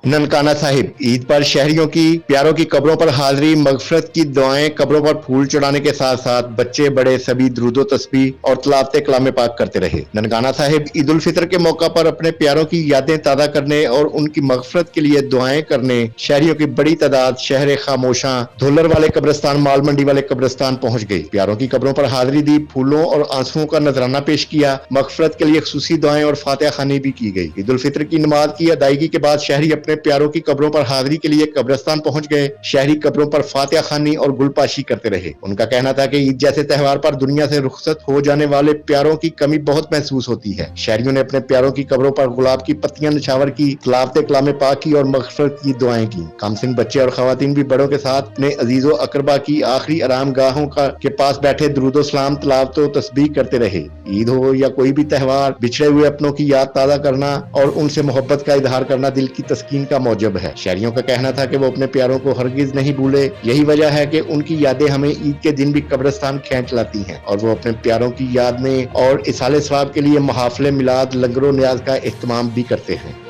ननकाना साहिब ईद पर शहरियों की प्यारों की कब्रों पर हाजिरी, मगफरत की दुआएं, कब्रों पर फूल चढ़ाने के साथ साथ बच्चे बड़े सभी दुरूदो तस्बीह और तलावते कलाम पाक करते रहे। ननकाना साहिब ईद उल फितर के मौका पर अपने प्यारों की यादें ताज़ा करने और उनकी मगफरत के लिए दुआएं करने शहरियों की बड़ी तादाद शहर खामोशां धोलर वाले कब्रिस्तान, माल मंडी वाले कब्रिस्तान पहुंच गई। प्यारों की कब्रों पर हाजिरी दी, फूलों और आंसुओं का नजराना पेश किया, मगफरत के लिए खुसूसी दुआएं और फातिहा खानी भी की गई। ईद उल फितर की नमाज की अदायगी के बाद शहरी अपने प्यारों की कब्रों पर हाजिरी के लिए कब्रिस्तान पहुंच गए। शहरी कब्रों पर फातिहा खानी और गुलपाशी करते रहे। उनका कहना था कि ईद जैसे त्योहार पर दुनिया से रुखसत हो जाने वाले प्यारों की कमी बहुत महसूस होती है। शहरियों ने अपने प्यारों की कब्रों पर गुलाब की पत्तियां निछावर की, तलावते कलाम पाक की और मगफरत की दुआएं की। कमसिन बच्चे और खवातीन भी बड़ों के साथ अपने अजीजों अकरबा की आखिरी आराम गाहों के पास बैठे दुरूदो सलाम, तलावतो तस्बीह करते रहे। ईद हो या कोई भी त्योहार, बिछड़े हुए अपनों की याद ताज़ा करना और उनसे मोहब्बत का इजहार करना दिल की तस्कीन का मौजब है। शहरियों का कहना था कि वो अपने प्यारों को हरगिज नहीं भूले। यही वजह है कि उनकी यादें हमें ईद के दिन भी कब्रिस्तान खींच लाती हैं और वो अपने प्यारों की याद में और इसाले सवाब के लिए महाफिल मिलाद, लंगरो न्याज का एहतमाम भी करते हैं।